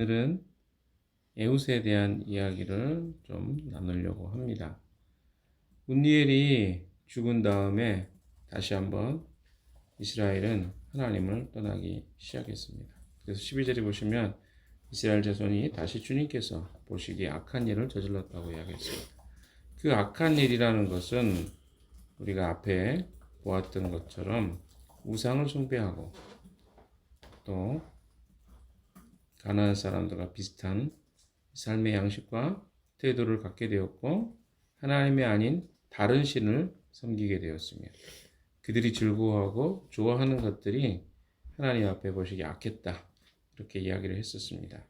오늘은 에웃에 대한 이야기를 좀 나누려고 합니다. 운니엘이 죽은 다음에 다시 한번 이스라엘은 하나님을 떠나기 시작했습니다. 그래서 12절에 보시면 이스라엘 자손이 다시 주님께서 보시기에 악한 일을 저질렀다고 이야기했습니다. 그 악한 일이라는 것은 우리가 앞에 보았던 것처럼 우상을 숭배하고 또 가나안 사람들과 비슷한 삶의 양식과 태도를 갖게 되었고 하나님이 아닌 다른 신을 섬기게 되었으며 그들이 즐거워하고 좋아하는 것들이 하나님 앞에 보시기에 악했다. 이렇게 이야기를 했었습니다.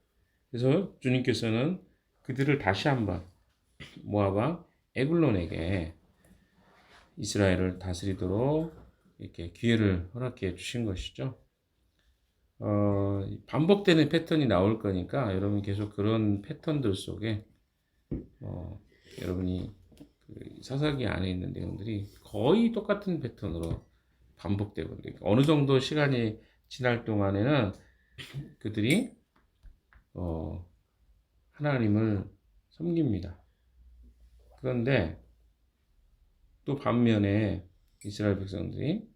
그래서 주님께서는 그들을 다시 한번 모압 왕 에글론에게 이스라엘을 다스리도록 이렇게 기회를 허락해 주신 것이죠. 반복되는 패턴이 나올 거니까 여러분 계속 그런 패턴들 속에 여러분이 그 사사기 안에 있는 내용들이 거의 똑같은 패턴으로 반복되고 어느 정도 시간이 지날 동안에는 그들이 하나님을 섬깁니다. 그런데 또 반면에 이스라엘 백성들이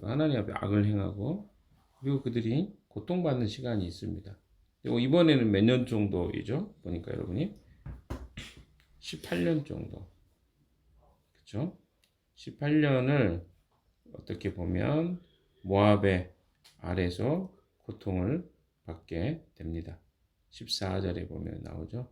하나님 앞에 악을 행하고 그리고 그들이 고통받는 시간이 있습니다. 그리고 이번에는 몇 년 정도이죠? 보니까 여러분이 18년 정도. 그렇죠? 18년을 어떻게 보면 모압의 아래서 고통을 받게 됩니다. 14절에 보면 나오죠.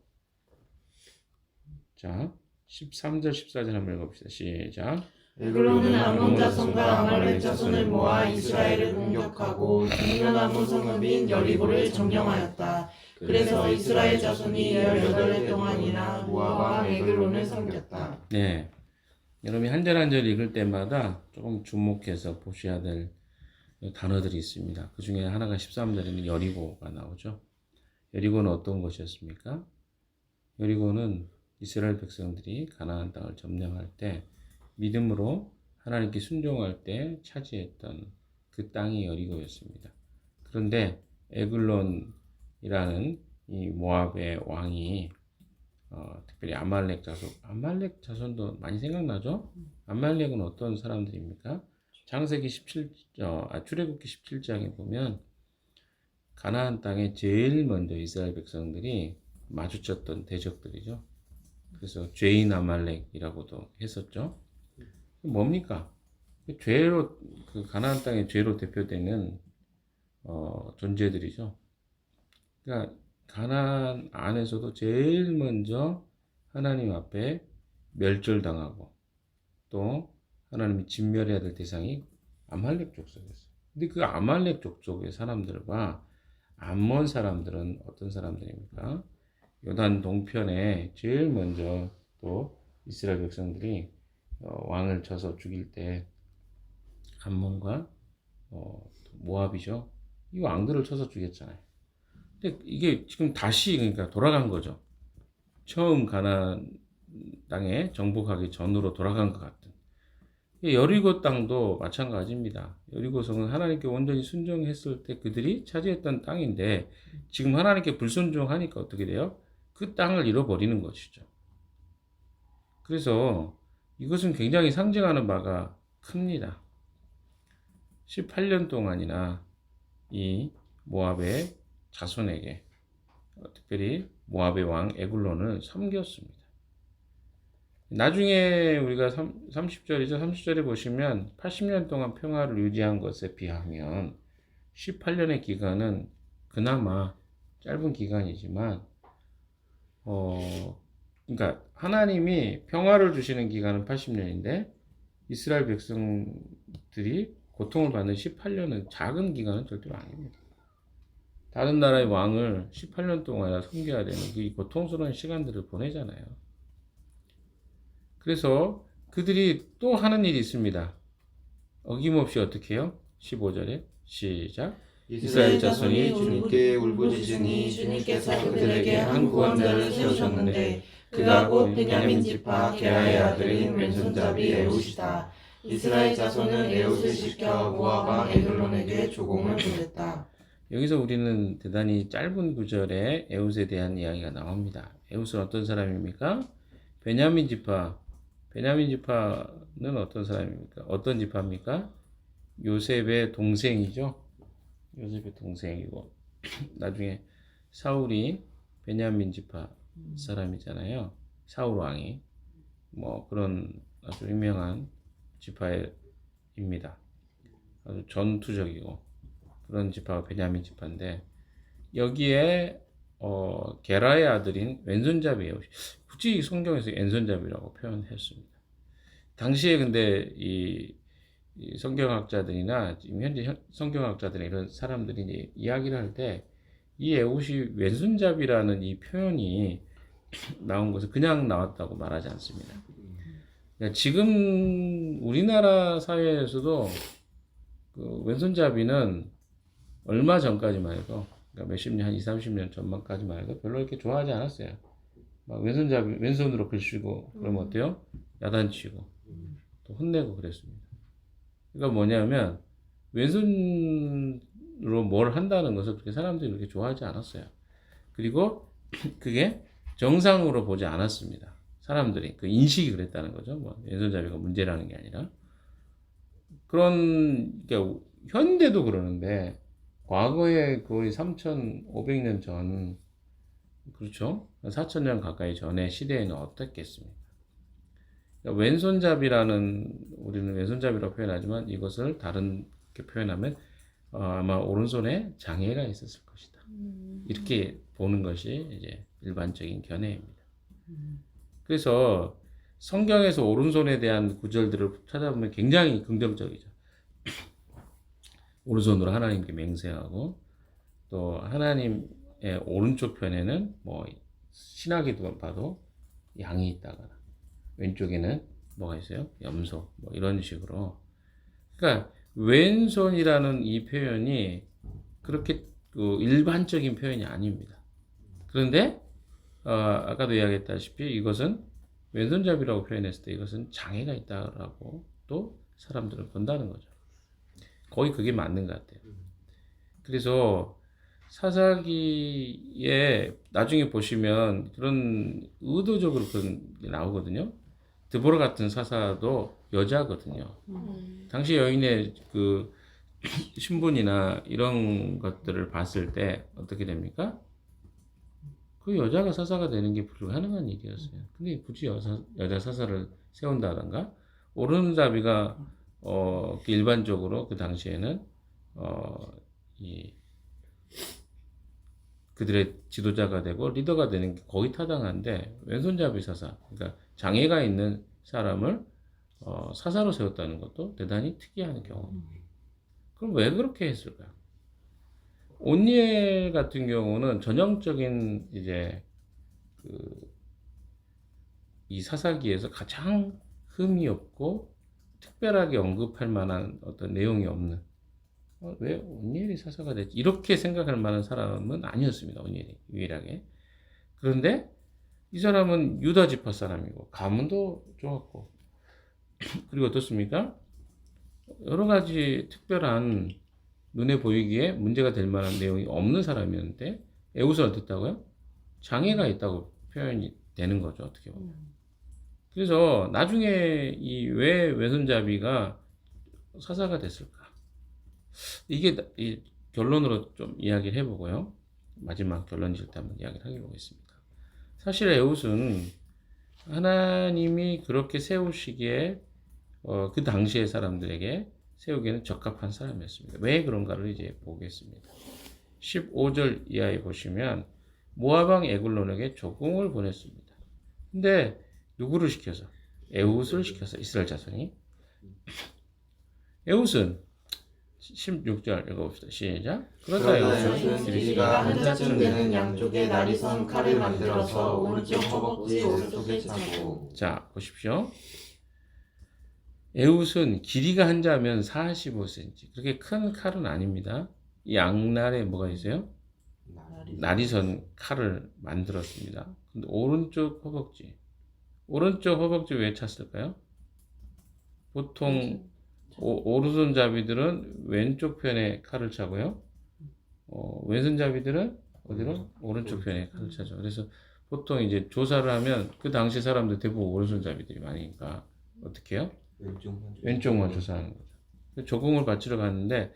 자, 13절, 14절 한번 읽어봅시다. 시작. 에글론은 암몬 자손과 아말렉 자손을 모아 이스라엘을 공격하고 중요한 암몬 성읍인 여리고를 점령하였다. 그래서 이스라엘 자손이 18해 동안이나 모압 왕 에글론을 섬겼다. 네, 여러분이 한 절 한 절 읽을 때마다 조금 주목해서 보셔야 될 단어들이 있습니다. 그 중에 하나가 13절에는 여리고가 나오죠. 여리고는 어떤 곳이었습니까? 여리고는 이스라엘 백성들이 가나안 땅을 점령할 때 믿음으로 하나님께 순종할 때 차지했던 그 땅이 여리고였습니다. 그런데 에글론이라는 이 모압의 왕이 특별히 아말렉 자손도 많이 생각나죠? 아말렉은 어떤 사람들입니까? 창세기 출애굽기 17장에 보면 가나안 땅에 제일 먼저 이스라엘 백성들이 마주쳤던 대적들이죠. 그래서 죄인 아말렉이라고도 했었죠. 뭡니까? 죄로 그 가나안 땅의 죄로 대표되는 존재들이죠. 그러니까 가나안 안에서도 제일 먼저 하나님 앞에 멸절당하고 또 하나님이 진멸해야 될 대상이 아말렉 족속이었어요. 근데 그 아말렉 족속의 사람들과 암몬 사람들은 어떤 사람들입니까? 요단 동편에 제일 먼저 또 이스라엘 백성들이 왕을 쳐서 죽일 때 암몬과 모압이죠. 이 왕들을 쳐서 죽였잖아요. 근데 이게 지금 다시 그러니까 돌아간 거죠. 처음 가나안 땅에 정복하기 전으로 돌아간 것 같은. 여리고 땅도 마찬가지입니다. 여리고 성은 하나님께 온전히 순종했을 때 그들이 차지했던 땅인데 지금 하나님께 불순종하니까 어떻게 돼요? 그 땅을 잃어버리는 것이죠. 그래서 이것은 굉장히 상징하는 바가 큽니다. 18년 동안이나 이 모압의 자손에게 특별히 모압의 왕 에글론을 섬겼습니다. 나중에 우리가 30절이죠. 30절에 보시면 80년 동안 평화를 유지한 것에 비하면 18년의 기간은 그나마 짧은 기간이지만 그러니까 하나님이 평화를 주시는 기간은 80년인데 이스라엘 백성들이 고통을 받는 18년은 작은 기간은 절대로 아닙니다. 다른 나라의 왕을 18년 동안 섬겨야 되는 그 고통스러운 시간들을 보내잖아요. 그래서 그들이 또 하는 일이 있습니다. 어김없이 어떻게 해요? 15절에 시작. 이스라엘 자손이 주님께 울부짖으니 주님께서 그들에게 한 구원자를 세우셨는데 그가 곧 베냐민 지파 게라의 아들인 왼손잡이 에웃이다. 이스라엘 자손은 에웃을 시켜 모압 왕 에글론에게 조공을 보냈다. 여기서 우리는 대단히 짧은 구절에 에웃에 대한 이야기가 나옵니다. 에웃은 어떤 사람입니까? 베냐민 지파. 베냐민 지파는 어떤 사람입니까? 어떤 지파입니까? 요셉의 동생이죠. 요셉의 동생이고 나중에 사울이 베냐민 지파 사람이잖아요. 사울 왕이 뭐 그런 아주 유명한 지파입니다. 아주 전투적이고 그런 지파가 베냐민 지파인데 여기에 게라의 아들인 왼손잡이에요. 굳이 성경에서 왼손잡이라고 표현했습니다. 당시에 근데 이 성경학자들이나 지금 현재 성경학자들이 이런 사람들이 이제 이야기를 할 때 이 에웃이 왼손잡이라는 이 표현이 나온 것은 그냥 나왔다고 말하지 않습니다. 그러니까 지금 우리나라 사회에서도 그 왼손잡이는 얼마 전까지만 해도 그러니까 몇십 년, 한 20, 30년 전만까지만 해도 별로 이렇게 좋아하지 않았어요. 막 왼손으로 글 쓰고 그러면 어때요? 야단치고 또 혼내고 그랬습니다. 그러니까 뭐냐면 왼손으로 뭘 한다는 것을 그렇게 사람들이 그렇게 좋아하지 않았어요. 그리고 그게 정상으로 보지 않았습니다. 사람들이 그 인식이 그랬다는 거죠. 뭐 왼손잡이가 문제라는 게 아니라 그러니까 현대도 그러는데 과거에 거의 3,500년 전 그렇죠? 4,000년 가까이 전의 시대에는 어떻겠습니까? 그러니까 우리는 왼손잡이라고 표현하지만 이것을 다른게 표현하면 아마 오른손에 장애가 있었을 것이다. 이렇게 보는 것이 이제 일반적인 견해입니다. 그래서 성경에서 오른손에 대한 구절들을 찾아보면 굉장히 긍정적이죠. 오른손으로 하나님께 맹세하고 또 하나님의 오른쪽 편에는 뭐 신학에도 봐도 양이 있다거나 왼쪽에는 뭐가 있어요? 염소 뭐 이런 식으로. 그러니까 왼손이라는 이 표현이 그렇게 일반적인 표현이 아닙니다. 그런데 아까도 이야기했다시피 이것은 왼손잡이라고 표현했을 때 이것은 장애가 있다라고 또 사람들은 본다는 거죠. 거의 그게 맞는 것 같아요. 그래서 사사기에 나중에 보시면 그런 의도적으로 그런 게 나오거든요. 드보라 같은 사사도 여자거든요. 당시 여인의 그 신분이나 이런 것들을 봤을 때 어떻게 됩니까? 그 여자가 사사가 되는 게 불가능한 일이었어요. 근데 굳이 여자 사사를 세운다던가 오른잡이가 일반적으로 그 당시에는 그들의 지도자가 되고 리더가 되는 게 거의 타당한데 왼손잡이 사사, 그러니까 장애가 있는 사람을 사사로 세웠다는 것도 대단히 특이한 경우입니다. 그럼 왜 그렇게 했을까요? 온니엘 같은 경우는 전형적인 이제 이 사사기에서 가장 흠이 없고 특별하게 언급할 만한 어떤 내용이 없는 왜 온니엘이 사사가 됐지? 이렇게 생각할 만한 사람은 아니었습니다. 온니엘이 유일하게. 그런데 이 사람은 유다 지파 사람이고 가문도 좋았고 그리고 어떻습니까? 여러 가지 특별한 눈에 보이기에 문제가 될 만한 내용이 없는 사람이었는데 에웃은 어땠다고요? 장애가 있다고 표현이 되는 거죠. 어떻게 보면. 그래서 나중에 이 왜 왼손잡이가 사사가 됐을까? 이게 이 결론으로 좀 이야기를 해보고요. 마지막 결론 지을 때 한번 이야기를 해보겠습니다. 사실 에웃은 하나님이 그렇게 세우시기에 그 당시의 사람들에게 세우기에는 적합한 사람이었습니다. 왜 그런가를 이제 보겠습니다. 15절 이하에 보시면 모압왕 에글론에게 조공을 보냈습니다. 근데 누구를 시켜서? 에웃을 시켜서 이스라엘 자손이. 에웃은 16절 읽어봅시다. 시작. 그러다 에웃은 길이가 한 자쯤 되는 양쪽에 날이 선 칼을 만들어서 오른쪽 허벅지 오른쪽에 차고. 자 보십시오. 에웃은 길이가 한 자면 45cm. 그렇게 큰 칼은 아닙니다. 이 양날에 뭐가 있어요? 날이 선 칼을 만들었습니다. 근데 오른쪽 허벅지 왜 찼을까요? 보통 오른손잡이들은 왼쪽 편에 칼을 차고요. 왼손잡이들은 어디로? 오른쪽 편에 칼을 차죠. 그래서 보통 이제 조사를 하면 그 당시 사람들 대부분 오른손잡이들이 많으니까 어떻게 해요? 왼쪽만 조사하는 거죠. 조공을 바치러 갔는데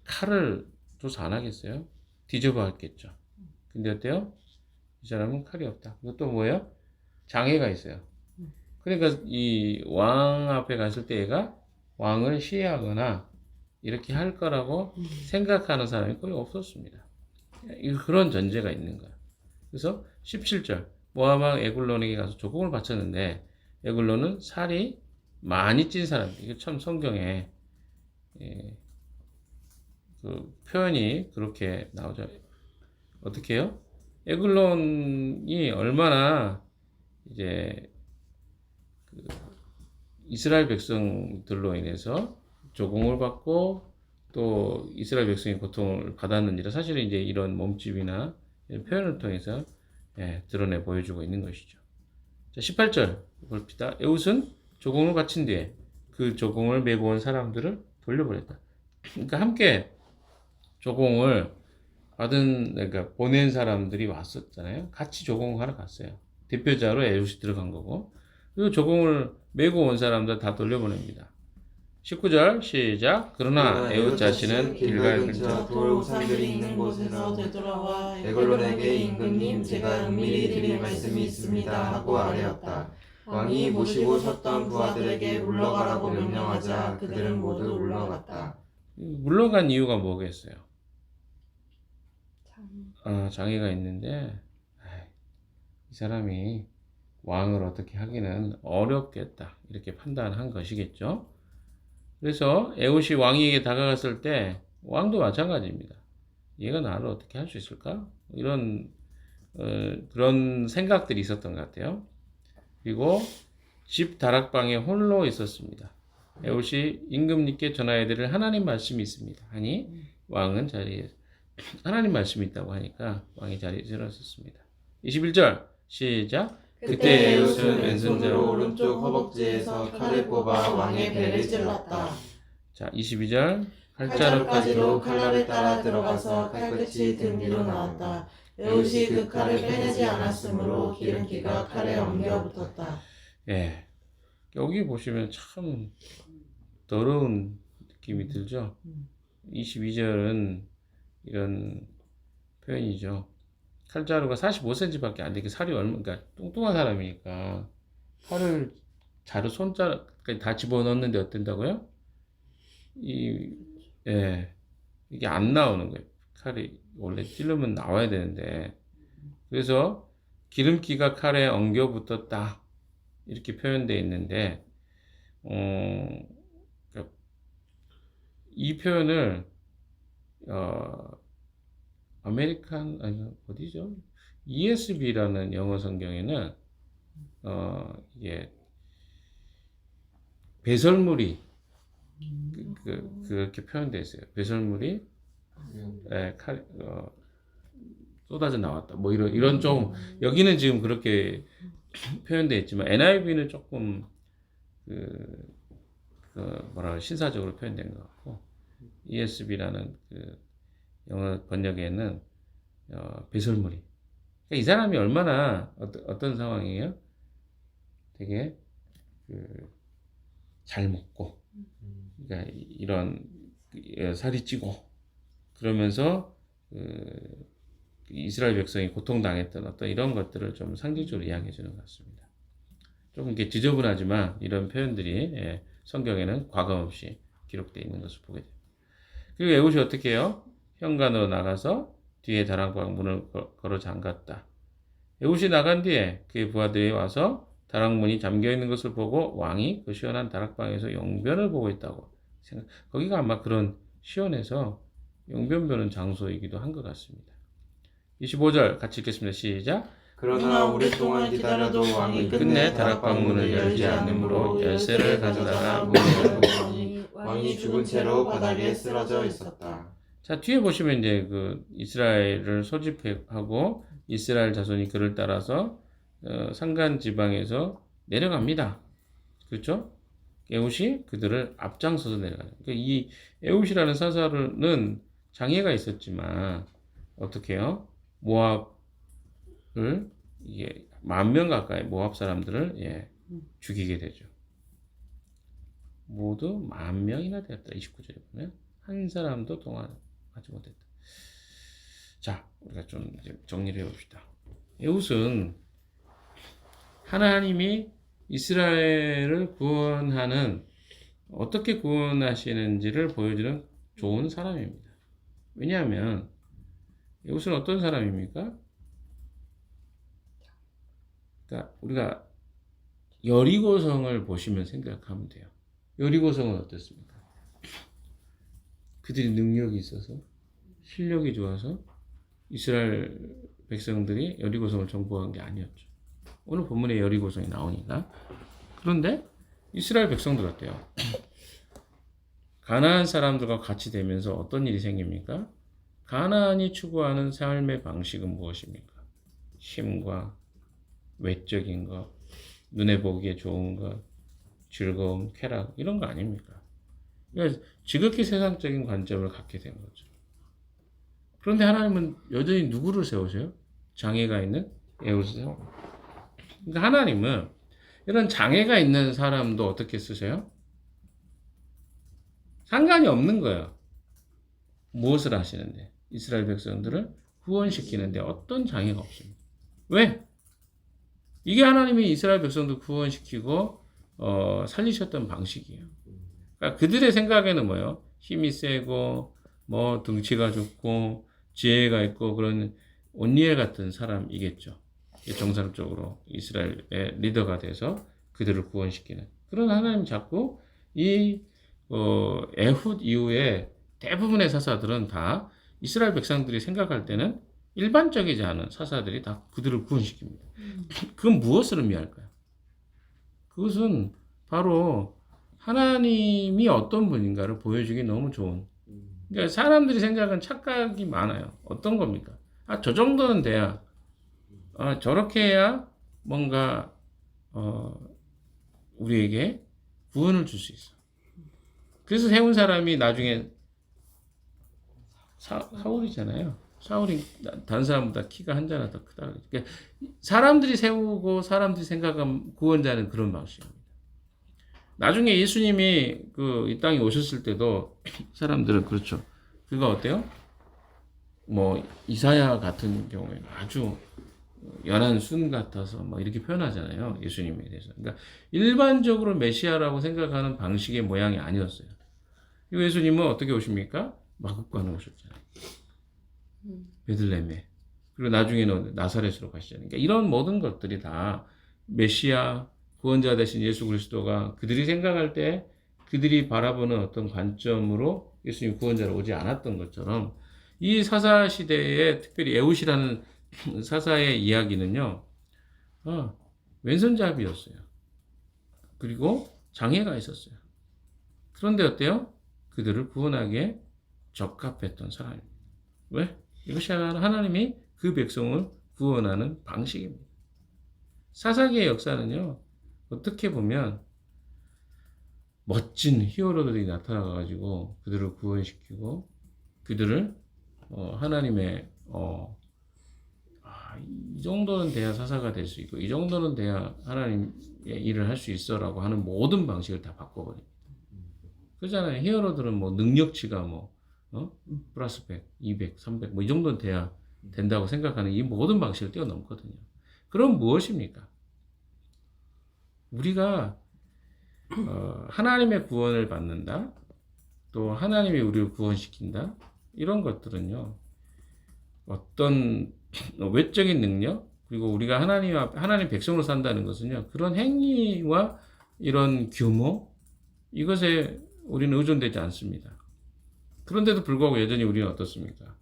칼을 조사 안 하겠어요? 뒤져봐 했겠죠. 근데 어때요? 이 사람은 칼이 없다. 이것도 뭐예요? 장애가 있어요. 그러니까 이 왕 앞에 갔을 때 얘가 왕을 시해하거나 이렇게 할 거라고 생각하는 사람이 거의 없었습니다. 그런 전제가 있는 거예요. 그래서 17절 모압 왕 에글론에게 가서 조공을 바쳤는데 에글론은 살이 많이 찐 사람. 이게 참 성경에 그 표현이 그렇게 나오죠. 어떻게 해요? 에글론이 얼마나 이제 그 이스라엘 백성들로 인해서 조공을 받고 또 이스라엘 백성이 고통을 받았는지를 사실은 이제 이런 몸집이나 이런 표현을 통해서 드러내 보여주고 있는 것이죠. 자, 18절 봅시다. 에웃은 조공을 바친 뒤에 그 조공을 메고 온 사람들을 돌려보냈다. 그러니까 함께 조공을 그러니까 보낸 사람들이 왔었잖아요. 같이 조공하러 갔어요. 대표자로 에웃이 들어간 거고. 그리고 조공을 메고 온 사람들 다 돌려보냅니다. 19절 시작. 그러나 에웃 자신은 길갈 근처 돌 우상들이 있는 곳에서 되돌아와 에글론에게 임금님 제가 은밀히 드릴 말씀이 있습니다 하고 아뢰었다. 왕이 모시고 섰던 부하들에게 물러가라고 명령하자 그들은 모두 물러갔다. 물러간 이유가 뭐겠어요? 장애가 있는데 이 사람이 왕을 어떻게 하기는 어렵겠다 이렇게 판단한 것이겠죠. 그래서 에웃이 왕에게 다가갔을 때 왕도 마찬가지입니다. 얘가 나를 어떻게 할 수 있을까? 이런 그런 생각들이 있었던 것 같아요. 그리고 집 다락방에 홀로 있었습니다. 에웃이 임금님께 전하여 드릴 하나님 말씀이 있습니다. 하니 왕은 자리에 하나님 말씀이 있다고 하니까 왕이 자리에 일어섰습니다. 21절 시작. 그때 에웃은 왼손으로 오른쪽 허벅지에서 칼을 뽑아 왕의 배를 찔렀다. 자, 22절 칼자루까지로 칼날을 따라 들어가서 칼끝이 등 뒤로 나왔다. 에웃이 그 칼을 빼내지 않았으므로 기름기가 칼에 엉겨 붙었다. 예, 여기 보시면 참 더러운 느낌이 들죠. 22절은 이런 표현이죠. 칼자루가 45cm밖에 안 되게 살이 그러니까 뚱뚱한 사람이니까 칼을 자루 손자루까지 다 집어넣는데 어땠다고요? 이게 안 나오는 거예요. 칼이 원래 찌르면 나와야 되는데 그래서 기름기가 칼에 엉겨 붙었다 이렇게 표현되어 있는데 이 표현을 어디죠? ESV라는 영어 성경에는 이게 배설물이 그렇게 표현되어 있어요. 배설물이 쏟아져 나왔다. 뭐 이런 좀 여기는 지금 그렇게 표현되어 있지만 NIV는 조금 신사적으로 표현된 것 같고 ESV라는 영어 번역에는 배설물이. 그러니까 이 사람이 얼마나 어떤 상황이에요? 되게 잘 먹고, 그러니까 이런 살이 찌고 그러면서 이스라엘 백성이 고통당했던 어떤 이런 것들을 좀 상징적으로 이야기해 주는 것 같습니다. 좀 이렇게 지저분하지만 이런 표현들이 성경에는 과감없이 기록되어 있는 것을 보게 됩니다. 그리고 에웃이 어떻게 해요? 현관으로 나가서 뒤에 다락방 문을 걸어 잠갔다. 에웃이 나간 뒤에 그의 부하들이 와서 다락문이 잠겨 있는 것을 보고 왕이 그 시원한 다락방에서 용변을 보고 있다고 생각. 거기가 아마 그런 시원해서 용변 보는 장소이기도 한 것 같습니다. 25절 같이 읽겠습니다. 시작. 그러나 오랫동안 기다려도 왕이 끝내 다락방 문을 열지 않으므로 열쇠를 가져다가 문을 열고 왕이 죽은 채로 바닥에 쓰러져 있었다. 자, 뒤에 보시면 이제 그 이스라엘을 소집하고 이스라엘 자손이 그를 따라서 산간 지방에서 내려갑니다. 그렇죠? 에웃이 그들을 앞장서서 내려가요. 그러니까 이 에웃이라는 사사는 장애가 있었지만 어떻게 해요? 모압을 이게 10,000명 가까이 모압 사람들을 죽이게 되죠. 모두 10,000명이나 되었다. 29절에 보면 한 사람도 동원하지 못했다. 자, 우리가 좀 이제 정리를 해봅시다. 에훗은 하나님이 이스라엘을 구원하는 어떻게 구원하시는지를 보여주는 좋은 사람입니다. 왜냐하면 에훗은 어떤 사람입니까? 그러니까 우리가 여리고성을 보시면 생각하면 돼요. 여리고성은 어떻습니까? 그들이 능력이 있어서 실력이 좋아서 이스라엘 백성들이 여리고성을 정복한 게 아니었죠. 오늘 본문에 여리고성이 나오니까. 그런데 이스라엘 백성들 어때요? 가나안 사람들과 같이 되면서 어떤 일이 생깁니까? 가나안이 추구하는 삶의 방식은 무엇입니까? 힘과 외적인 것, 눈에 보기에 좋은 것, 즐거움, 쾌락 이런 거 아닙니까? 그러니까 지극히 세상적인 관점을 갖게 된 거죠. 그런데 하나님은 여전히 누구를 세우세요? 장애가 있는 에훗을 세웁니다. 그러니까 하나님은 이런 장애가 있는 사람도 어떻게 쓰세요? 상관이 없는 거예요. 무엇을 하시는데? 이스라엘 백성들을 구원시키는데 어떤 장애가 없습니다. 왜? 이게 하나님이 이스라엘 백성들 구원시키고 살리셨던 방식이에요. 그러니까 그들의 생각에는 뭐예요? 힘이 세고 뭐 등치가 좋고 지혜가 있고 그런 온니엘 같은 사람이겠죠. 정상적으로 이스라엘의 리더가 돼서 그들을 구원시키는 그런 하나님 자꾸 이 에훗 이후에 대부분의 사사들은 다 이스라엘 백성들이 생각할 때는 일반적이지 않은 사사들이 다 그들을 구원시킵니다. 그건 무엇을 의미할까요? 그것은 바로 하나님이 어떤 분인가를 보여주기 너무 좋은. 그러니까 사람들이 생각은 착각이 많아요. 어떤 겁니까? 저 정도는 돼야, 저렇게 해야 뭔가 우리에게 구원을 줄 수 있어. 그래서 세운 사람이 나중에 사울이잖아요. 사울이 다른 사람보다 키가 한 자나 더 크다. 그러니까 사람들이 세우고 사람들이 생각하면 구원자는 그런 방식입니다. 나중에 예수님이 이 땅에 오셨을 때도 사람들은 그렇죠. 그거 어때요? 뭐 이사야 같은 경우에는 아주 연한 순 같아서 뭐 이렇게 표현하잖아요. 예수님에 대해서. 그러니까 일반적으로 메시아라고 생각하는 방식의 모양이 아니었어요. 예수님은 어떻게 오십니까? 마국간에 오셨잖아요. 베들레헴에. 그리고 나중에는 나사렛으로 가시잖아요. 그러니까 이런 모든 것들이 다 메시아, 구원자 되신 예수 그리스도가 그들이 생각할 때 그들이 바라보는 어떤 관점으로 예수님 구원자로 오지 않았던 것처럼 이 사사 시대에 특별히 에훗이라는 사사의 이야기는요, 왼손잡이였어요. 그리고 장애가 있었어요. 그런데 어때요? 그들을 구원하기에 적합했던 사람입니다. 왜? 이것이 하나님이 그 백성을 구원하는 방식입니다. 사사기의 역사는요, 어떻게 보면 멋진 히어로들이 나타나가지고 그들을 구원시키고 그들을 하나님의 이 정도는 돼야 사사가 될 수 있고 이 정도는 돼야 하나님의 일을 할 수 있어라고 하는 모든 방식을 다 바꿔버립니다. 그렇잖아요. 히어로들은 뭐 능력치가 플러스 100, 200, 300 뭐 이 정도는 돼야 된다고 생각하는 이 모든 방식을 뛰어넘거든요. 그럼 무엇입니까? 우리가 하나님의 구원을 받는다, 또 하나님이 우리를 구원시킨다, 이런 것들은요, 어떤 외적인 능력, 그리고 우리가 하나님 백성으로 산다는 것은요, 그런 행위와 이런 규모, 이것에 우리는 의존되지 않습니다. 그런데도 불구하고 여전히 우리는 어떻습니까?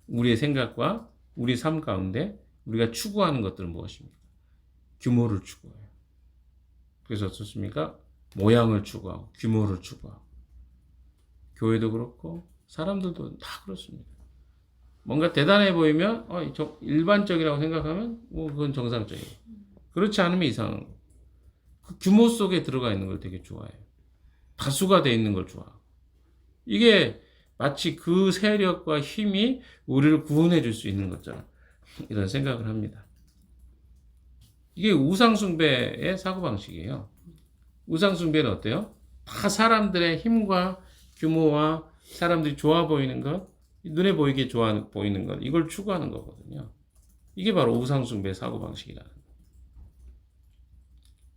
우리의 생각과 우리 삶 가운데 우리가 추구하는 것들은 무엇입니까? 규모를 추구해요. 그래서 어떻습니까? 모양을 추구하고 규모를 추구하고 교회도 그렇고 사람들도 다 그렇습니다. 뭔가 대단해 보이면 일반적이라고 생각하면 그건 정상적이에요. 그렇지 않으면 이상한 거. 그 규모 속에 들어가 있는 걸 되게 좋아해요. 다수가 돼 있는 걸 좋아하고. 이게 마치 그 세력과 힘이 우리를 구원해 줄 수 있는 것처럼 이런 생각을 합니다. 이게 우상숭배의 사고방식이에요. 우상숭배는 어때요? 다 사람들의 힘과 규모와 사람들이 좋아 보이는 것, 눈에 보이게 좋아 보이는 것, 이걸 추구하는 거거든요. 이게 바로 우상숭배의 사고방식이라는 거예요.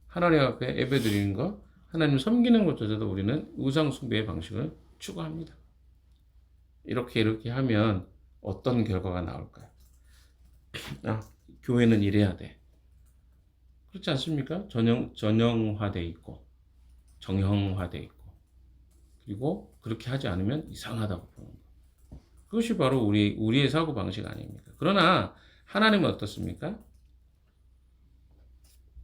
하나님 앞에 예배드리는 것, 하나님 섬기는 것조차도 우리는 우상숭배의 방식을 추구합니다. 이렇게 하면 어떤 결과가 나올까요? 교회는 이래야 돼. 그렇지 않습니까? 전형화돼 있고 정형화돼 있고 그리고 그렇게 하지 않으면 이상하다고 보는 거. 그것이 바로 우리의 사고 방식 아닙니까? 그러나 하나님은 어떻습니까?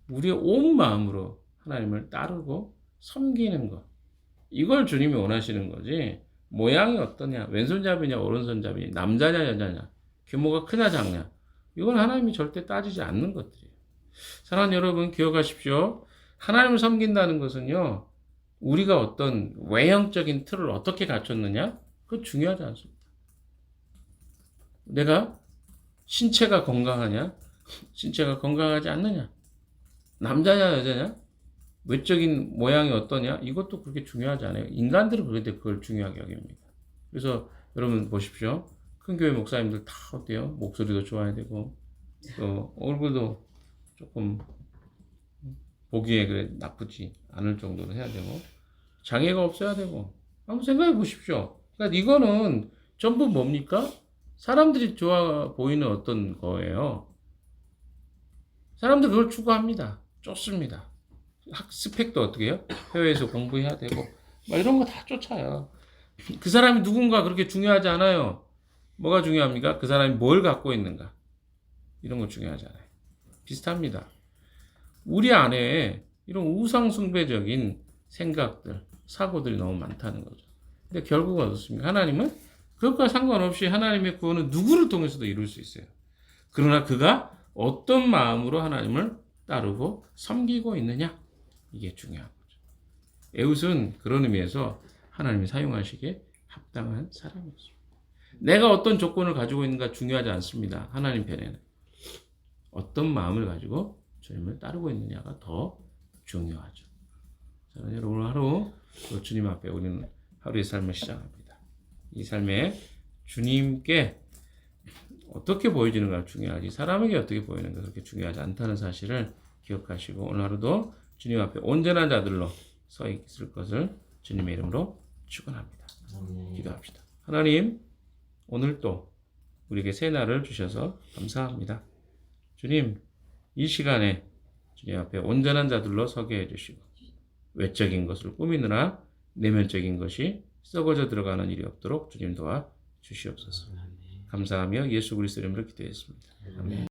우리의 온 마음으로 하나님을 따르고 섬기는 것. 이걸 주님이 원하시는 거지. 모양이 어떠냐, 왼손잡이냐, 오른손잡이냐, 남자냐, 여자냐, 규모가 크냐, 작냐. 이건 하나님이 절대 따지지 않는 것들이에요. 사랑하는 여러분, 기억하십시오. 하나님을 섬긴다는 것은요, 우리가 어떤 외형적인 틀을 어떻게 갖췄느냐? 그거 중요하지 않습니다. 내가 신체가 건강하냐? 신체가 건강하지 않느냐? 남자냐, 여자냐? 외적인 모양이 어떠냐? 이것도 그렇게 중요하지 않아요. 인간들은 그런데 그걸 중요하게 여깁니다. 그래서 여러분 보십시오. 큰 교회 목사님들 다 어때요? 목소리도 좋아야 되고, 또 얼굴도 조금 보기에 그래 나쁘지 않을 정도로 해야 되고, 장애가 없어야 되고, 한번 생각해 보십시오. 그러니까 이거는 전부 뭡니까? 사람들이 좋아 보이는 어떤 거예요. 사람들 그걸 추구합니다. 쫓습니다. 스펙도 어떻게 해요? 해외에서 공부해야 되고, 막 이런 거 다 쫓아요. 그 사람이 누군가 그렇게 중요하지 않아요. 뭐가 중요합니까? 그 사람이 뭘 갖고 있는가. 이런 거 중요하지 않아요. 비슷합니다. 우리 안에 이런 우상숭배적인 생각들, 사고들이 너무 많다는 거죠. 근데 결국은 어떻습니까? 하나님은 그것과 상관없이 하나님의 구원은 누구를 통해서도 이룰 수 있어요. 그러나 그가 어떤 마음으로 하나님을 따르고 섬기고 있느냐? 이게 중요한 거죠. 에웃은 그런 의미에서 하나님이 사용하시기에 합당한 사람이었습니다. 내가 어떤 조건을 가지고 있는가 중요하지 않습니다. 하나님 편에는. 어떤 마음을 가지고 주님을 따르고 있느냐가 더 중요하죠. 자, 여러분 하루 주님 앞에 우리는 하루의 삶을 시작합니다. 이 삶에 주님께 어떻게 보여지는가 중요하지 사람에게 어떻게 보이는가 그렇게 중요하지 않다는 사실을 기억하시고 오늘 하루도 주님 앞에 온전한 자들로 서 있을 것을 주님의 이름으로 축원합니다. 기도합시다. 하나님 오늘 또 우리에게 새 날을 주셔서 감사합니다. 주님 이 시간에 주님 앞에 온전한 자들로 서게 해주시고 외적인 것을 꾸미느라 내면적인 것이 썩어져 들어가는 일이 없도록 주님 도와 주시옵소서. 감사하며 예수 그리스도 이름으로 기도했습니다. 아멘.